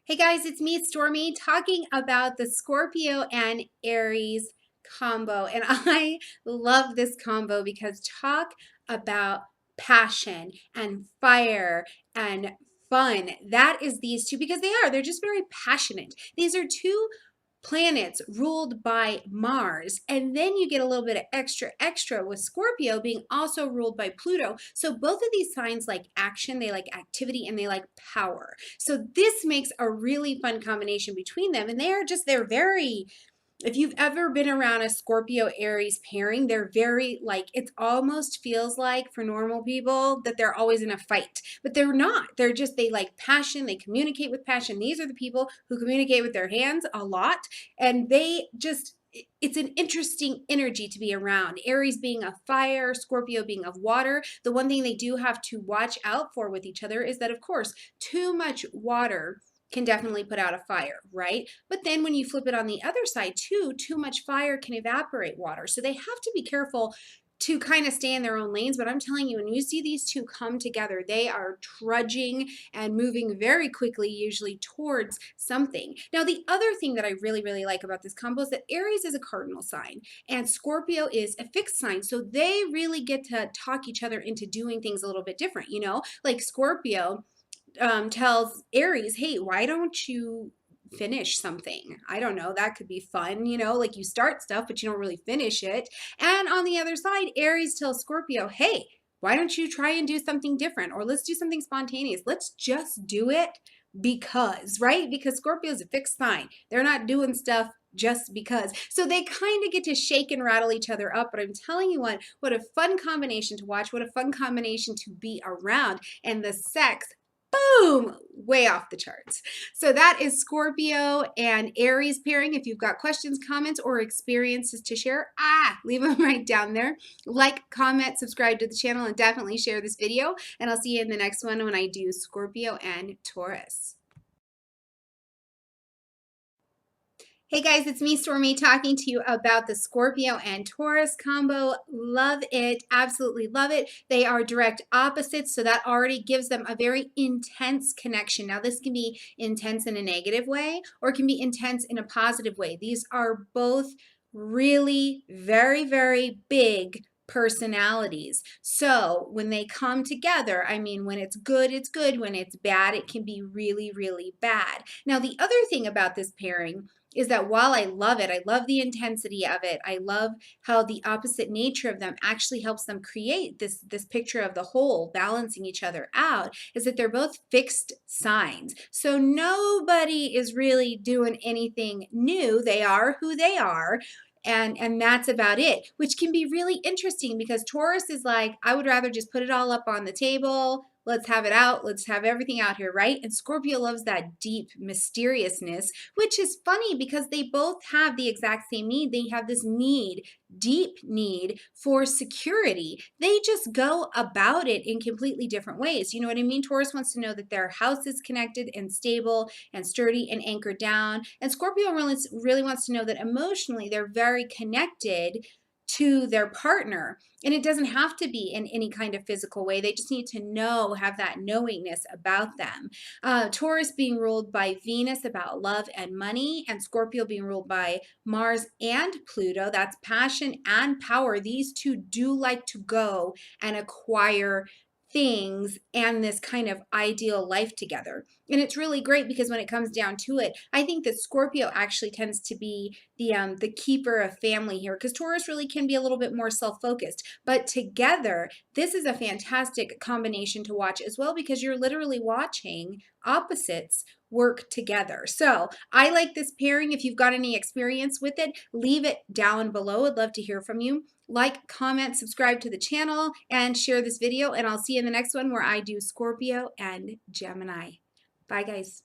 Hey guys, it's me, Stormie, talking about the Scorpio and Aries combo. And I love this combo because talk about passion and fire and fun. That is these two because they're just very passionate. These are two planets ruled by Mars, and then you get a little bit of extra with Scorpio being also ruled by Pluto. So both of these signs like action, they like activity, and they like power. So this makes a really fun combination between them, and they're very, if you've ever been around a Scorpio Aries pairing, they're very like, it almost feels like for normal people that they're always in a fight, but they're not. They like passion, they communicate with passion. These are the people who communicate with their hands a lot, and it's an interesting energy to be around. Aries being of fire, Scorpio being of water. The one thing they do have to watch out for with each other is that, of course, too much water can definitely put out a fire, right? But then when you flip it on the other side too much fire can evaporate water. So they have to be careful to kind of stay in their own lanes. But I'm telling you, when you see these two come together, they are trudging and moving very quickly, usually towards something. Now, the other thing that I really, really like about this combo is that Aries is a cardinal sign and Scorpio is a fixed sign. So they really get to talk each other into doing things a little bit different, you know, like Scorpio tells Aries, hey, why don't you finish something? I don't know, that could be fun, you know, like you start stuff, but you don't really finish it. And on the other side, Aries tells Scorpio, hey, why don't you try and do something different? Or let's do something spontaneous. Let's just do it because, right? Because Scorpio is a fixed sign. They're not doing stuff just because. So they kind of get to shake and rattle each other up. But I'm telling you what a fun combination to watch, what a fun combination to be around. And the sex, boom, way off the charts. So that is Scorpio and Aries pairing. If you've got questions, comments, or experiences to share, leave them right down there. Like, comment, subscribe to the channel, and definitely share this video. And I'll see you in the next one when I do Scorpio and Taurus. Hey guys, it's me, Stormie, talking to you about the Scorpio and Taurus combo. Love it. Absolutely love it. They are direct opposites, so that already gives them a very intense connection. Now, this can be intense in a negative way or it can be intense in a positive way. These are both really very, very big personalities. So when they come together, I mean, when it's good, it's good. When it's bad, it can be really, really bad. Now, the other thing about this pairing is that while I love it, I love the intensity of it, I love how the opposite nature of them actually helps them create this picture of the whole balancing each other out, is that they're both fixed signs. So nobody is really doing anything new. They are who they are. And that's about it, which can be really interesting because Taurus is like, I would rather just put it all up on the table. Let's have it out. Let's have everything out here, right? And Scorpio loves that deep mysteriousness, which is funny because they both have the exact same need. They have this need, deep need for security. They just go about it in completely different ways. You know what I mean? Taurus wants to know that their house is connected and stable and sturdy and anchored down. And Scorpio really wants to know that emotionally they're very connected to their partner. And it doesn't have to be in any kind of physical way. They just need to know, have that knowingness about them. Taurus being ruled by Venus about love and money, and Scorpio being ruled by Mars and Pluto. That's passion and power. These two do like to go and acquire things and this kind of ideal life together. And it's really great because when it comes down to it, I think that Scorpio actually tends to be the keeper of family here, because Taurus really can be a little bit more self-focused. But together, this is a fantastic combination to watch as well, because you're literally watching opposites work together. So I like this pairing. If you've got any experience with it, leave it down below. I'd love to hear from you. Like, comment, subscribe to the channel, and share this video. And I'll see you in the next one where I do Scorpio and Gemini. Bye, guys.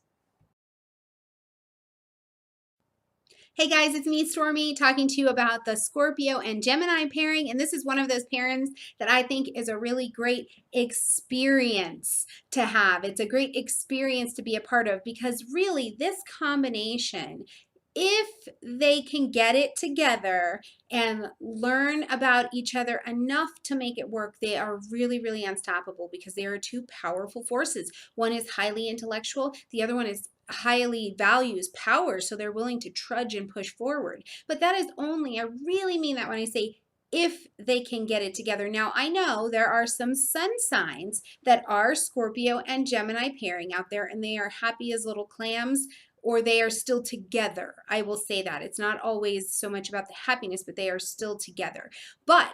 Hey guys, it's me, Stormie, talking to you about the Scorpio and Gemini pairing. And this is one of those pairings that I think is a really great experience to have. It's a great experience to be a part of, because really this combination, if they can get it together and learn about each other enough to make it work, they are really, really unstoppable, because they are two powerful forces. One is highly intellectual, the other one is highly values power, so they're willing to trudge and push forward. But that is only, I really mean that when I say if they can get it together. Now, I know there are some sun signs that are Scorpio and Gemini pairing out there, and they are happy as little clams, or they are still together. I will say that. It's not always so much about the happiness, but they are still together. But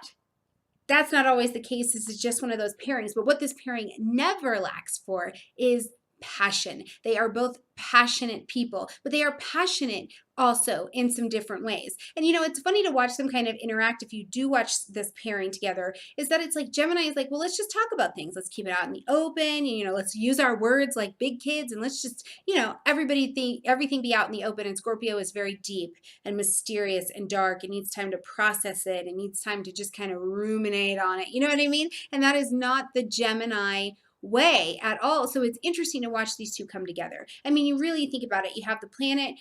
that's not always the case. This is just one of those pairings. But what this pairing never lacks for is passion. They are both passionate people, but they are passionate also in some different ways. And you know, it's funny to watch them kind of interact if you do watch this pairing together, is that it's like Gemini is like, well, let's just talk about things. Let's keep it out in the open. You know, let's use our words like big kids, and let's just, you know, everything be out in the open. And Scorpio is very deep and mysterious and dark. It needs time to process it. It needs time to just kind of ruminate on it. You know what I mean? And that is not the Gemini way at all. So it's interesting to watch these two come together. I mean, you really think about it. You have the planet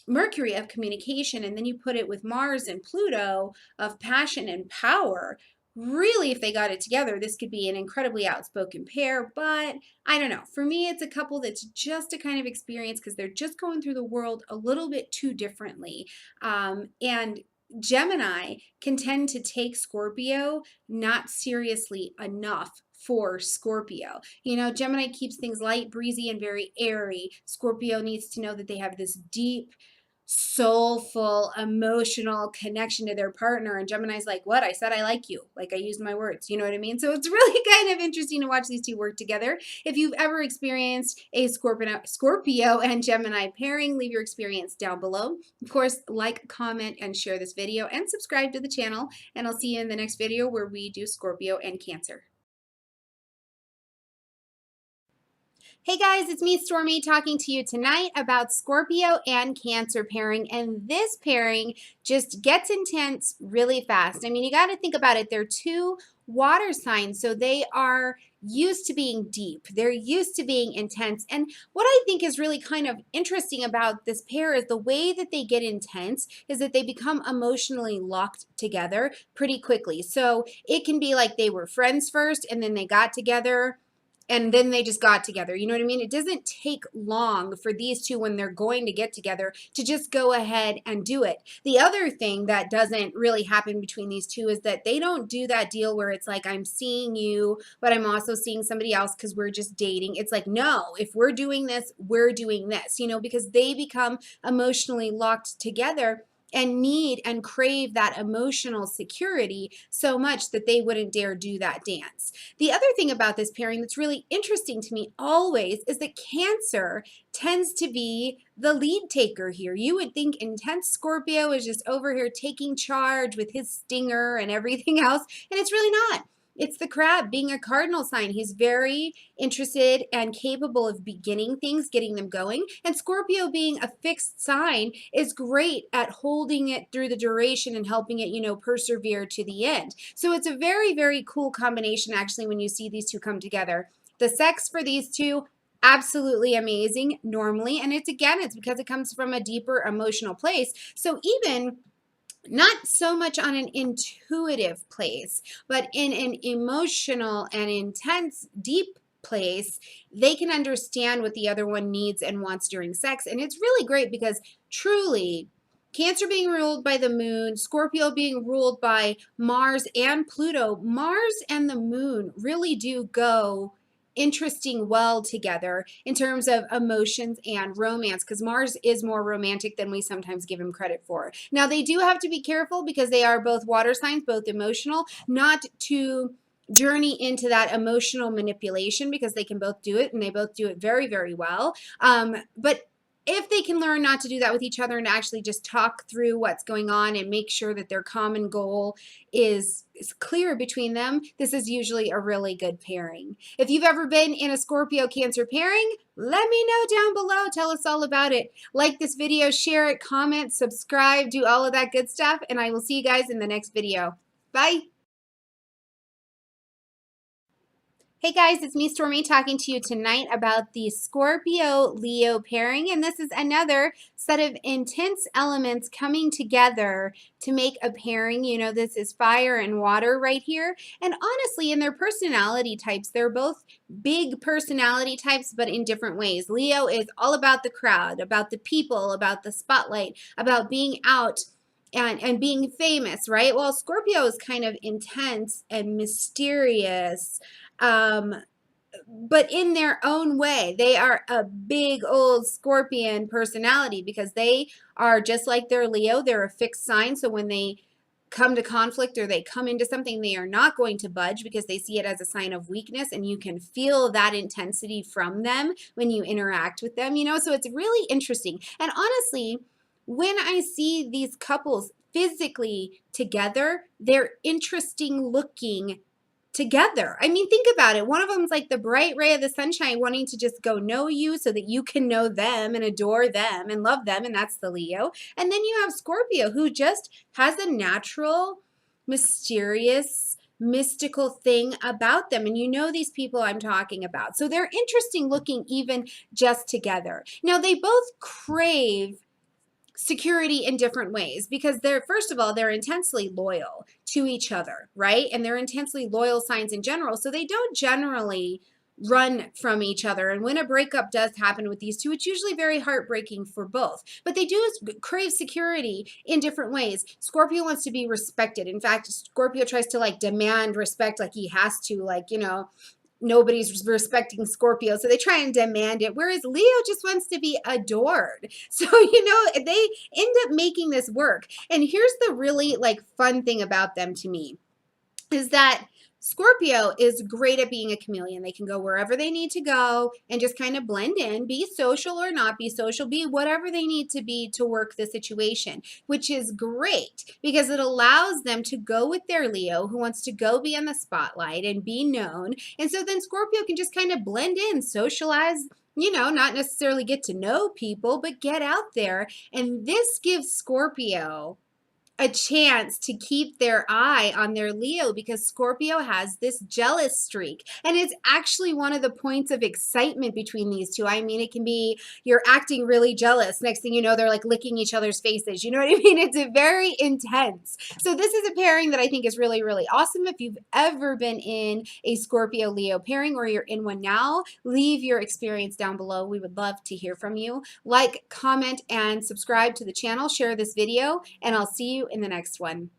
Mercury of communication, and then you put it with Mars and Pluto of passion and power. Really, if they got it together, this could be an incredibly outspoken pair, but I don't know. For me, it's a couple that's just a kind of experience because they're just going through the world a little bit too differently. And Gemini can tend to take Scorpio not seriously enough for Scorpio. You know, Gemini keeps things light, breezy, and very airy. Scorpio needs to know that they have this deep, soulful, emotional connection to their partner. And Gemini's like, what? I said I like you. Like I used my words. You know what I mean? So it's really kind of interesting to watch these two work together. If you've ever experienced a Scorpio and Gemini pairing, leave your experience down below. Of course, like, comment, and share this video, and subscribe to the channel. And I'll see you in the next video where we do Scorpio and Cancer. Hey guys, it's me, Stormie, talking to you tonight about Scorpio and Cancer pairing, and this pairing just gets intense really fast. I mean, you got to think about it. They're two water signs, so they are used to being deep. They're used to being intense, and what I think is really kind of interesting about this pair is the way that they get intense is that they become emotionally locked together pretty quickly. So it can be like they were friends first, and then they got together, and then they just got together. You know what I mean? It doesn't take long for these two, when they're going to get together, to just go ahead and do it. The other thing that doesn't really happen between these two is that they don't do that deal where it's like, I'm seeing you, but I'm also seeing somebody else because we're just dating. It's like, no, if we're doing this, we're doing this, you know, because they become emotionally locked together and need and crave that emotional security so much that they wouldn't dare do that dance. The other thing about this pairing that's really interesting to me always is that Cancer tends to be the lead taker here. You would think intense Scorpio is just over here taking charge with his stinger and everything else, and it's really not. It's the crab being a cardinal sign. He's very interested and capable of beginning things, getting them going. And Scorpio being a fixed sign is great at holding it through the duration and helping it, you know, persevere to the end. So it's a very, very cool combination actually when you see these two come together. The sex for these two, absolutely amazing normally. And it's because it comes from a deeper emotional place. So even not so much on an intuitive place, but in an emotional and intense, deep place, they can understand what the other one needs and wants during sex. And it's really great because truly, Cancer being ruled by the moon, Scorpio being ruled by Mars and Pluto, Mars and the moon really do go interesting well together in terms of emotions and romance, because Mars is more romantic than we sometimes give him credit for. Now, they do have to be careful because they are both water signs, both emotional, not to journey into that emotional manipulation, because they can both do it and they both do it very, very well. But if they can learn not to do that with each other and actually just talk through what's going on and make sure that their common goal is clear between them, this is usually a really good pairing. If you've ever been in a Scorpio Cancer pairing, let me know down below. Tell us all about it. Like this video, share it, comment, subscribe, do all of that good stuff, and I will see you guys in the next video. Bye. Hey guys, it's me, Stormie, talking to you tonight about the Scorpio-Leo pairing, and this is another set of intense elements coming together to make a pairing. You know, this is fire and water right here, and honestly, in their personality types, they're both big personality types, but in different ways. Leo is all about the crowd, about the people, about the spotlight, about being out and being famous, right? Well, Scorpio is kind of intense and mysterious, um, but in their own way. They are a big old Scorpion personality because they are just like their Leo. They're a fixed sign. So when they come to conflict or they come into something, they are not going to budge because they see it as a sign of weakness, and you can feel that intensity from them when you interact with them, you know. So it's really interesting. And honestly, when I see these couples physically together, they're interesting looking together. I mean, think about it. One of them's like the bright ray of the sunshine, wanting to just go know you so that you can know them and adore them and love them, and that's the Leo. And then you have Scorpio, who just has a natural, mysterious, mystical thing about them. And you know these people I'm talking about. So they're interesting looking even just together. Now, they both crave security in different ways because they're, first of all, they're intensely loyal to each other, right? And they're intensely loyal signs in general, so they don't generally run from each other. And when a breakup does happen with these two, it's usually very heartbreaking for both, but they do crave security in different ways. Scorpio wants to be respected. In fact, Scorpio tries to like demand respect, like he has to, like, you know, nobody's respecting Scorpio, so they try and demand it, whereas Leo just wants to be adored. So, you know, they end up making this work. And here's the really like fun thing about them to me is that Scorpio is great at being a chameleon. They can go wherever they need to go and just kind of blend in, be social or not be social, be whatever they need to be to work the situation, which is great because it allows them to go with their Leo who wants to go be in the spotlight and be known. And so then Scorpio can just kind of blend in, socialize, you know, not necessarily get to know people, but get out there. And this gives Scorpio a chance to keep their eye on their Leo because Scorpio has this jealous streak. And it's actually one of the points of excitement between these two. I mean, it can be you're acting really jealous. Next thing you know, they're like licking each other's faces. You know what I mean? It's a very intense. So this is a pairing that I think is really, really awesome. If you've ever been in a Scorpio-Leo pairing or you're in one now, leave your experience down below. We would love to hear from you. Like, comment, and subscribe to the channel. Share this video, and I'll see you in the next one.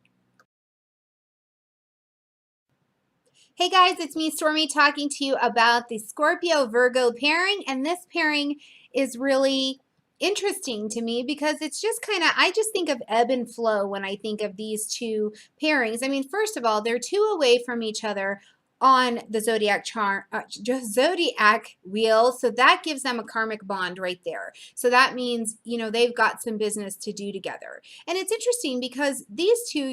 Hey guys, it's me, Stormie, talking to you about the Scorpio-Virgo pairing, and this pairing is really interesting to me because it's just kind of, I just think of ebb and flow when I think of these two pairings. I mean, first of all, they're two away from each other on the zodiac chart, zodiac wheel, so that gives them a karmic bond right there. So that means, you know, they've got some business to do together. And it's interesting because these two,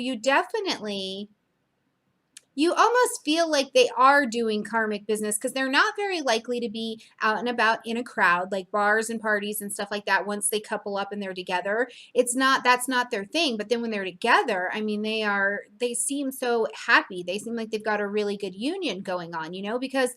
you almost feel like they are doing karmic business because they're not very likely to be out and about in a crowd like bars and parties and stuff like that once they couple up and they're together. That's not their thing. But then when they're together, I mean, they seem so happy. They seem like they've got a really good union going on, you know, because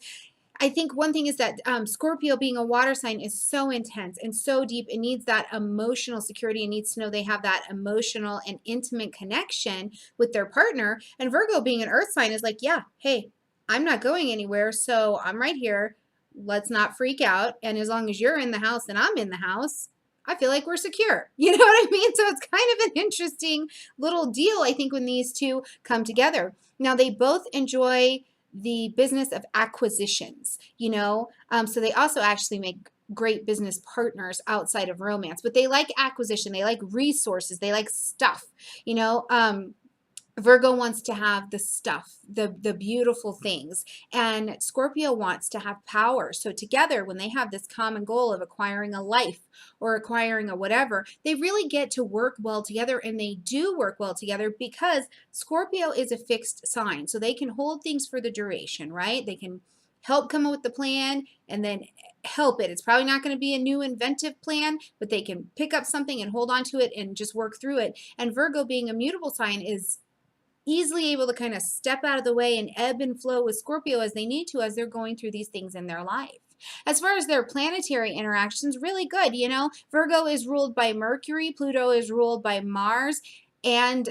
I think one thing is that Scorpio, being a water sign, is so intense and so deep. It needs that emotional security. It needs to know they have that emotional and intimate connection with their partner. And Virgo, being an earth sign, is like, yeah, hey, I'm not going anywhere, so I'm right here. Let's not freak out. And as long as you're in the house and I'm in the house, I feel like we're secure. You know what I mean? So it's kind of an interesting little deal, I think, when these two come together. Now, they both enjoy the business of acquisitions, you know, so they also actually make great business partners outside of romance, but they like acquisition, they like resources, they like stuff, you know. Virgo wants to have the stuff, the beautiful things, and Scorpio wants to have power. So together, when they have this common goal of acquiring a life or acquiring a whatever, they really get to work well together, and they do work well together because Scorpio is a fixed sign. So they can hold things for the duration, right? They can help come up with the plan and then help it. It's probably not going to be a new inventive plan, but they can pick up something and hold on to it and just work through it. And Virgo, being a mutable sign, is easily able to kind of step out of the way and ebb and flow with Scorpio as they need to as they're going through these things in their life. As far as their planetary interactions, really good. You know, Virgo is ruled by Mercury, Pluto is ruled by Mars, and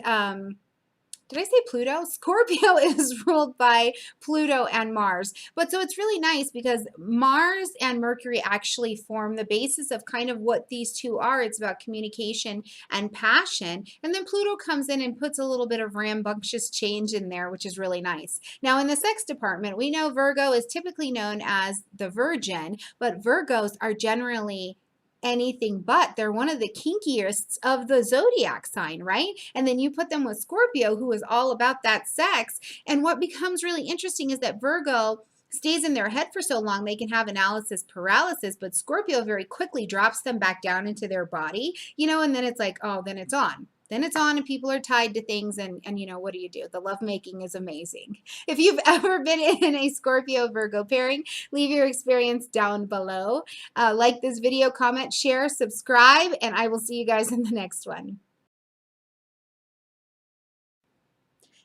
did I say Pluto? Scorpio is ruled by Pluto and Mars. But so it's really nice because Mars and Mercury actually form the basis of kind of what these two are. It's about communication and passion. And then Pluto comes in and puts a little bit of rambunctious change in there, which is really nice. Now, in the sex department, we know Virgo is typically known as the virgin, but Virgos are generally anything but. They're one of the kinkiest of the zodiac sign, right? And then you put them with Scorpio, who is all about that sex. And what becomes really interesting is that Virgo stays in their head for so long they can have analysis paralysis, but Scorpio very quickly drops them back down into their body, you know, and then it's like, oh, then it's on. Then it's on and people are tied to things and you know, what do you do? The lovemaking is amazing. If you've ever been in a Scorpio Virgo pairing, leave your experience down below. Like this video, comment, share, subscribe, and I will see you guys in the next one.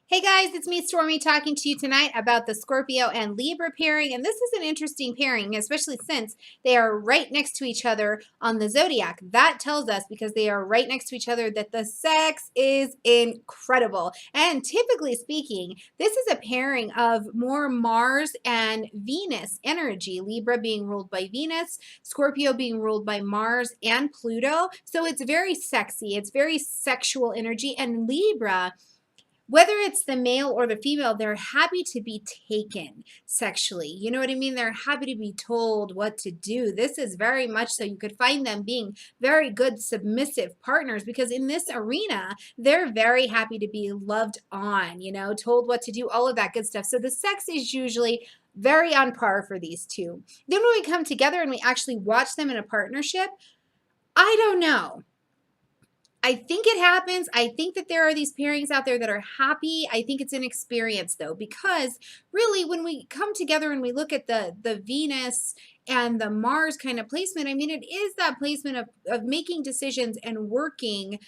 Hey guys, it's me, Stormie, talking to you tonight about the Scorpio and Libra pairing. And this is an interesting pairing, especially since they are right next to each other on the zodiac. That tells us, because they are right next to each other, that the sex is incredible. And typically speaking, this is a pairing of more Mars and Venus energy. Libra being ruled by Venus, Scorpio being ruled by Mars and Pluto. So it's very sexy. It's very sexual energy. And Libra, whether it's the male or the female, they're happy to be taken sexually. You know what I mean? They're happy to be told what to do. This is very much so. You could find them being very good submissive partners, because in this arena, they're very happy to be loved on, you know, told what to do, all of that good stuff. So the sex is usually very on par for these two. Then when we come together and we actually watch them in a partnership, I don't know. I think it happens. I think that there are these pairings out there that are happy. I think it's an experience though, because really when we come together and we look at the Venus and the Mars kind of placement, I mean, it is that placement of making decisions and working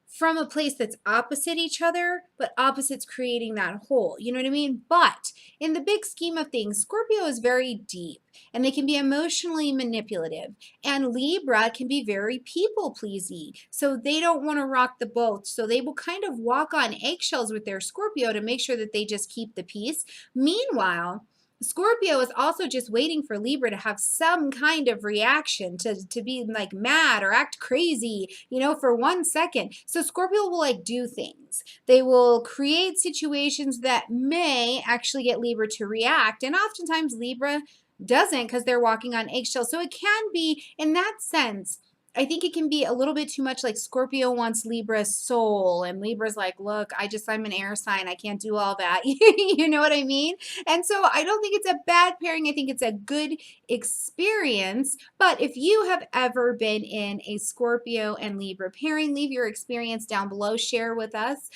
from a place that's opposite each other, but opposites creating that whole, you know what I mean? But in the big scheme of things, Scorpio is very deep and they can be emotionally manipulative, and Libra can be very people pleasy. So they don't want to rock the boat. So they will kind of walk on eggshells with their Scorpio to make sure that they just keep the peace. Meanwhile, Scorpio is also just waiting for Libra to have some kind of reaction, to be like mad or act crazy, you know, for 1 second. So Scorpio will like do things. They will create situations that may actually get Libra to react. And oftentimes Libra doesn't, because they're walking on eggshells. So it can be, in that sense, I think it can be a little bit too much like Scorpio wants Libra's soul, and Libra's like, look, I'm an air sign. I can't do all that. You know what I mean? And so I don't think it's a bad pairing. I think it's a good experience. But if you have ever been in a Scorpio and Libra pairing, leave your experience down below. Share with us.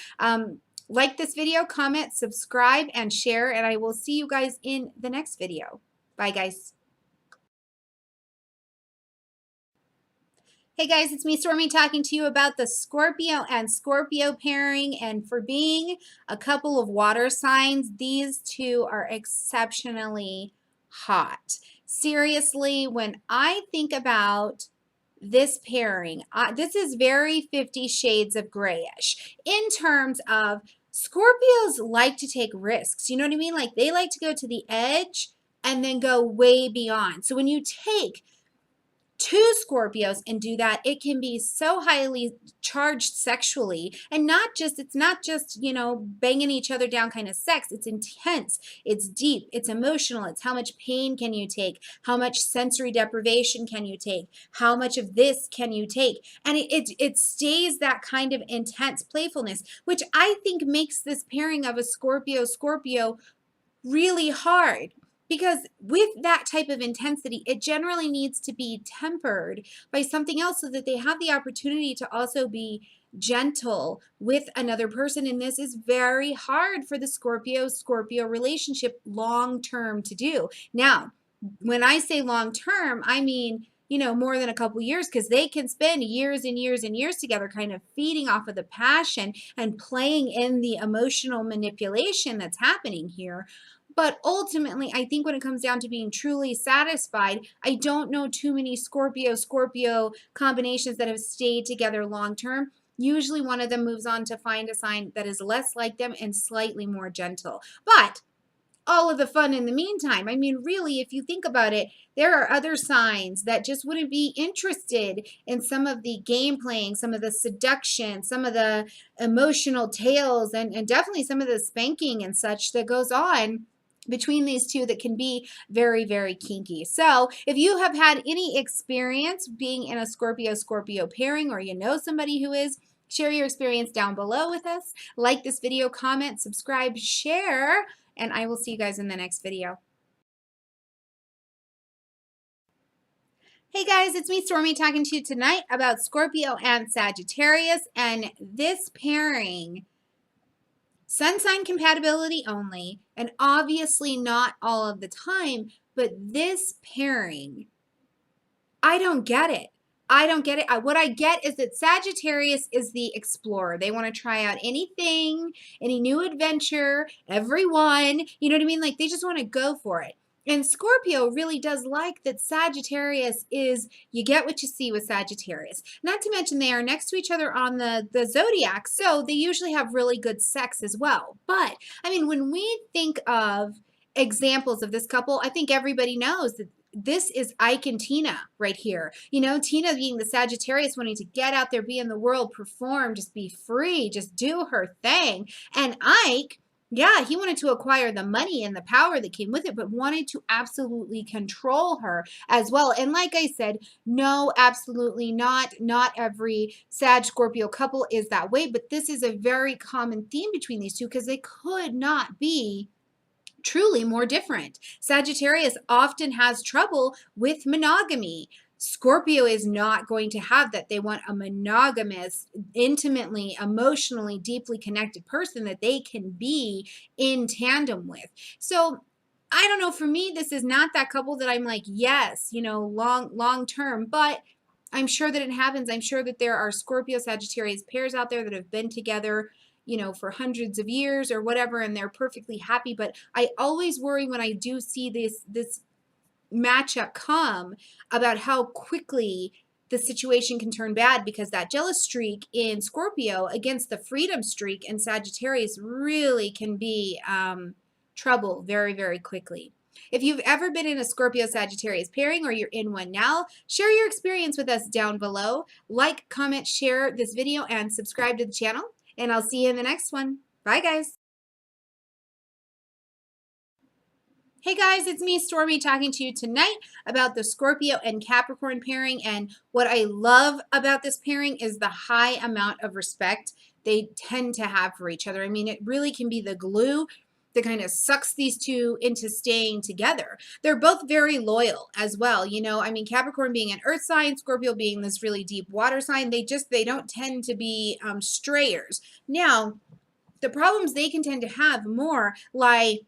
Like this video, comment, subscribe, and share. And I will see you guys in the next video. Bye, guys. Hey guys, it's me, Stormie, talking to you about the Scorpio and Scorpio pairing. And for being a couple of water signs, these two are exceptionally hot. Seriously, when I think about this pairing, this is very 50 Shades of Grayish in terms of Scorpios like to take risks. You know what I mean? Like they like to go to the edge and then go way beyond. So when you take two Scorpios and do that, it can be so highly charged sexually, and it's not just, you know, banging each other down kind of sex. It's intense, it's deep, it's emotional. It's how much pain can you take, how much sensory deprivation can you take, how much of this can you take, and it stays that kind of intense playfulness, which I think makes this pairing of a Scorpio really hard. Because with that type of intensity, it generally needs to be tempered by something else so that they have the opportunity to also be gentle with another person. And this is very hard for the Scorpio relationship long term to do. Now, when I say long term, I mean more than a couple years, because they can spend years and years and years together kind of feeding off of the passion and playing in the emotional manipulation that's happening here. But ultimately, I think when it comes down to being truly satisfied, I don't know too many Scorpio combinations that have stayed together long term. Usually one of them moves on to find a sign that is less like them and slightly more gentle. But all of the fun in the meantime. I mean, really, if you think about it, there are other signs that just wouldn't be interested in some of the game playing, some of the seduction, some of the emotional tales, and definitely some of the spanking and such that goes on between these two that can be very, very kinky. So if you have had any experience being in a Scorpio pairing, or you know somebody who is, share your experience down below with us. Like this video, comment, subscribe, share, and I will see you guys in the next video. Hey guys, it's me, Stormie, talking to you tonight about Scorpio and Sagittarius, and this pairing, sun sign compatibility only, and obviously not all of the time, but this pairing, I don't get it. I don't get it. What I get is that Sagittarius is the explorer. They want to try out anything, any new adventure, everyone. You know what I mean? Like, they just want to go for it. And Scorpio really does like that Sagittarius is, you get what you see with Sagittarius. Not to mention they are next to each other on the zodiac, so they usually have really good sex as well. But, I mean, when we think of examples of this couple, I think everybody knows that this is Ike and Tina right here. Tina being the Sagittarius, wanting to get out there, be in the world, perform, just be free, just do her thing. And Ike, yeah, he wanted to acquire the money and the power that came with it, but wanted to absolutely control her as well. And like I said, no, absolutely not. Not every Sag Scorpio couple is that way, but this is a very common theme between these two, because they could not be truly more different. Sagittarius often has trouble with monogamy. Scorpio is not going to have that. They want a monogamous, intimately, emotionally, deeply connected person that they can be in tandem with. So I don't know, for me, this is not that couple that I'm like, yes, long term, but I'm sure that it happens. I'm sure that there are Scorpio Sagittarius pairs out there that have been together for hundreds of years or whatever, and they're perfectly happy. But I always worry when I do see this matchup come about how quickly the situation can turn bad, because that jealous streak in Scorpio against the freedom streak in Sagittarius really can be trouble very, very quickly. If you've ever been in a Scorpio Sagittarius pairing, or you're in one now, share your experience with us down below. Like, comment, share this video, and subscribe to the channel. And I'll see you in the next one. Bye, guys. Hey guys, it's me, Stormie, talking to you tonight about the Scorpio and Capricorn pairing. And what I love about this pairing is the high amount of respect they tend to have for each other. I mean, it really can be the glue that kind of sucks these two into staying together. They're both very loyal as well. I mean, Capricorn being an earth sign, Scorpio being this really deep water sign, they don't tend to be strayers. Now, the problems they can tend to have more lie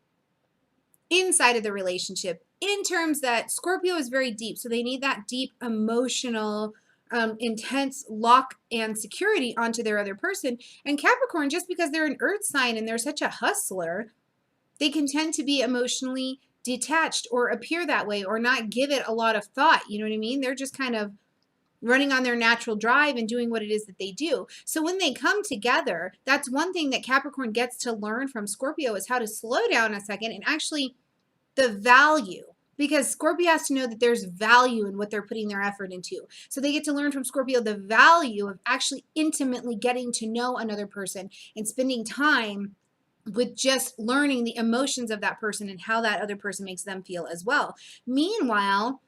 inside of the relationship, in terms that Scorpio is very deep. So they need that deep emotional, intense lock and security onto their other person. And Capricorn, just because they're an earth sign and they're such a hustler, they can tend to be emotionally detached, or appear that way, or not give it a lot of thought. You know what I mean? They're just kind of running on their natural drive and doing what it is that they do. So when they come together, that's one thing that Capricorn gets to learn from Scorpio, is how to slow down a second and actually the value, because Scorpio has to know that there's value in what they're putting their effort into. So they get to learn from Scorpio the value of actually intimately getting to know another person and spending time with just learning the emotions of that person and how that other person makes them feel as well. Meanwhile,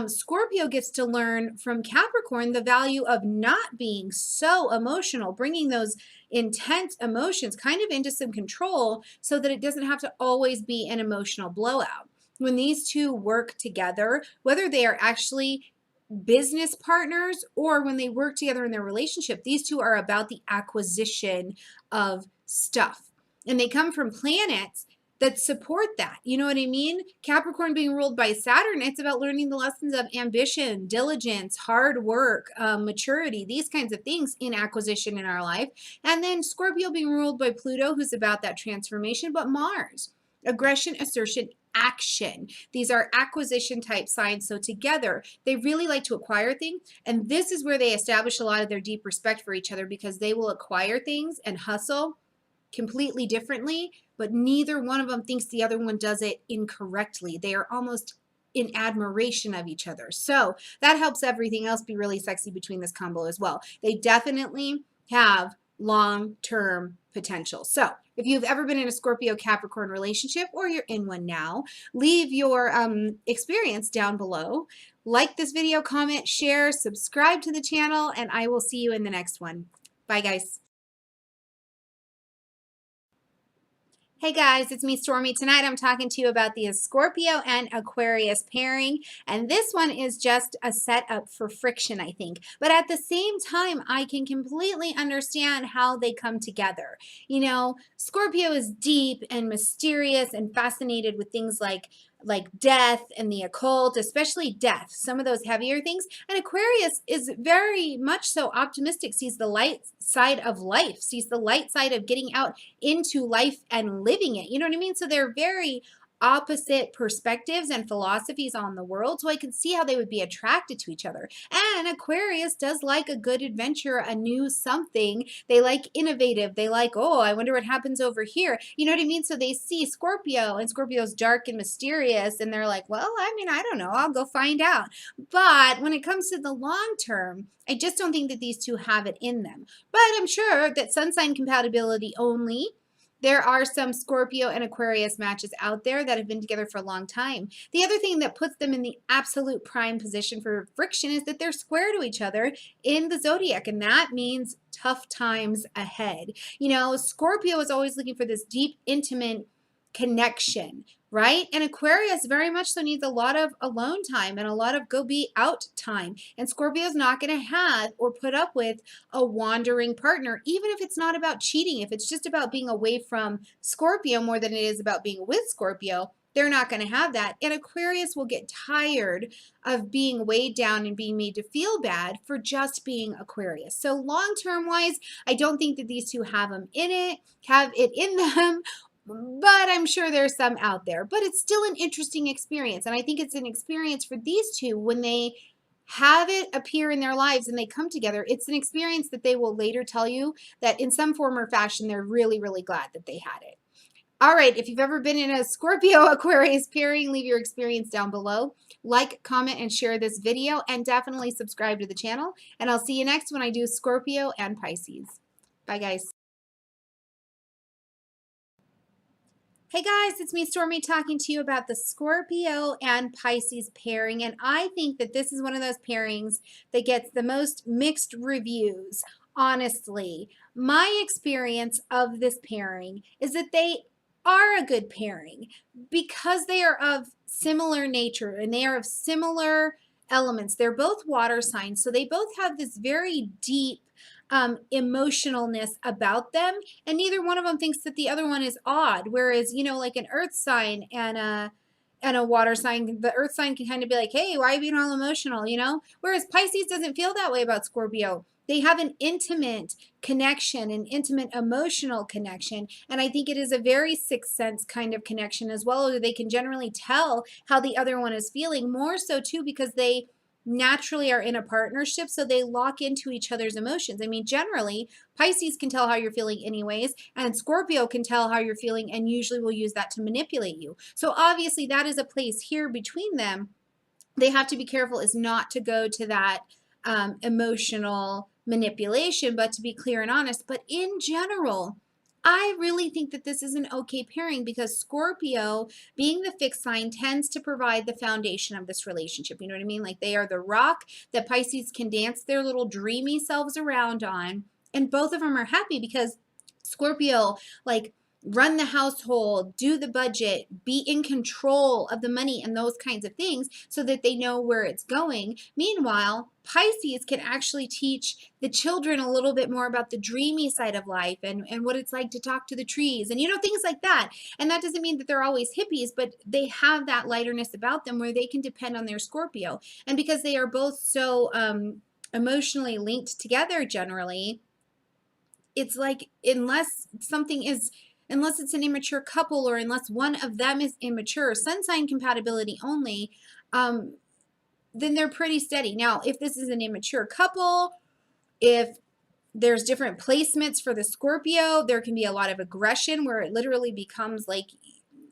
Scorpio gets to learn from Capricorn the value of not being so emotional, bringing those intense emotions kind of into some control, so that it doesn't have to always be an emotional blowout. When these two work together, whether they are actually business partners or when they work together in their relationship, these two are about the acquisition of stuff. And they come from planets that support that. You know what I mean? Capricorn being ruled by Saturn, it's about learning the lessons of ambition, diligence, hard work, maturity, these kinds of things in acquisition in our life. And then Scorpio being ruled by Pluto, who's about that transformation, but Mars, aggression, assertion, action. These are acquisition type signs. So together, they really like to acquire things. And this is where they establish a lot of their deep respect for each other, because they will acquire things and hustle completely differently, but neither one of them thinks the other one does it incorrectly. They are almost in admiration of each other. So that helps everything else be really sexy between this combo as well. They definitely have long-term potential. So if you've ever been in a Scorpio Capricorn relationship, or you're in one now, leave your experience down below. Like this video, comment, share, subscribe to the channel, and I will see you in the next one. Bye, guys. Hey guys, it's me, Stormie. Tonight I'm talking to you about the Scorpio and Aquarius pairing, and this one is just a setup for friction, I think. But at the same time, I can completely understand how they come together. You know, Scorpio is deep and mysterious and fascinated with things like death and the occult, especially death, some of those heavier things. And Aquarius is very much so optimistic, sees the light side of life, sees the light side of getting out into life and living it. You know what I mean? So they're very opposite perspectives and philosophies on the world, so I can see how they would be attracted to each other. And Aquarius does like a good adventure, a new something. They like innovative. They like, oh, I wonder what happens over here. You know what I mean? So they see Scorpio, and Scorpio's dark and mysterious, and they're like, well, I mean, I don't know. I'll go find out. But when it comes to the long term, I just don't think that these two have it in them. But I'm sure that sun sign compatibility only. There are some Scorpio and Aquarius matches out there that have been together for a long time. The other thing that puts them in the absolute prime position for friction is that they're square to each other in the zodiac, and that means tough times ahead. You know, Scorpio is always looking for this deep, intimate connection, right? And Aquarius very much so needs a lot of alone time and a lot of go be out time. And Scorpio is not going to have or put up with a wandering partner, even if it's not about cheating. If it's just about being away from Scorpio more than it is about being with Scorpio, they're not going to have that. And Aquarius will get tired of being weighed down and being made to feel bad for just being Aquarius. So long-term wise, I don't think that these two have it in them, but I'm sure there's some out there. But it's still an interesting experience. And I think it's an experience for these two when they have it appear in their lives and they come together. It's an experience that they will later tell you that in some form or fashion, they're really, really glad that they had it. All right, if you've ever been in a Scorpio Aquarius pairing, leave your experience down below. Like, comment, and share this video, and definitely subscribe to the channel. And I'll see you next when I do Scorpio and Pisces. Bye, guys. Hey guys, it's me, Stormie, talking to you about the Scorpio and Pisces pairing, and I think that this is one of those pairings that gets the most mixed reviews. Honestly, my experience of this pairing is that they are a good pairing because they are of similar nature and they are of similar elements. They're both water signs, so they both have this very deep emotionalness about them, and neither one of them thinks that the other one is odd. Whereas, you know, like an earth sign and a water sign, the earth sign can kind of be like, hey, why are you being all emotional, you know? Whereas Pisces doesn't feel that way about Scorpio. They have an intimate connection, an intimate emotional connection, and I think it is a very sixth sense kind of connection as well. They can generally tell how the other one is feeling, more so too because they naturally are in a partnership, so they lock into each other's emotions. I mean, generally, Pisces can tell how you're feeling anyways, and Scorpio can tell how you're feeling and usually will use that to manipulate you. So obviously that is a place here between them. They have to be careful is not to go to that emotional manipulation, but to be clear and honest. But in general, I really think that this is an okay pairing because Scorpio, being the fixed sign, tends to provide the foundation of this relationship. You know what I mean? Like they are the rock that Pisces can dance their little dreamy selves around on. And both of them are happy because Scorpio, like, run the household, do the budget, be in control of the money and those kinds of things so that they know where it's going. Meanwhile, Pisces can actually teach the children a little bit more about the dreamy side of life and what it's like to talk to the trees and, you know, things like that. And that doesn't mean that they're always hippies, but they have that lighterness about them where they can depend on their Scorpio. And because they are both so emotionally linked together generally, it's like unless it's an immature couple or unless one of them is immature, sun sign compatibility only, then they're pretty steady. Now, if this is an immature couple, if there's different placements for the Scorpio, there can be a lot of aggression where it literally becomes like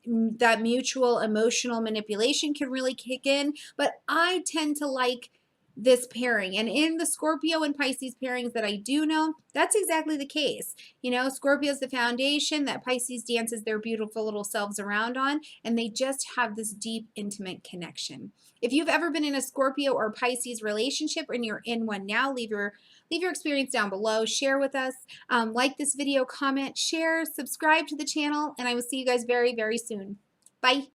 that mutual emotional manipulation can really kick in. But I tend to like this pairing, and in the Scorpio and Pisces pairings that I do know, that's exactly the case. You know, Scorpio's the foundation that Pisces dances their beautiful little selves around on, and they just have this deep, intimate connection. If you've ever been in a Scorpio or Pisces relationship and you're in one now, leave your experience down below. Share with us. Like this video, comment, share, subscribe to the channel, and I will see you guys very, very soon. Bye.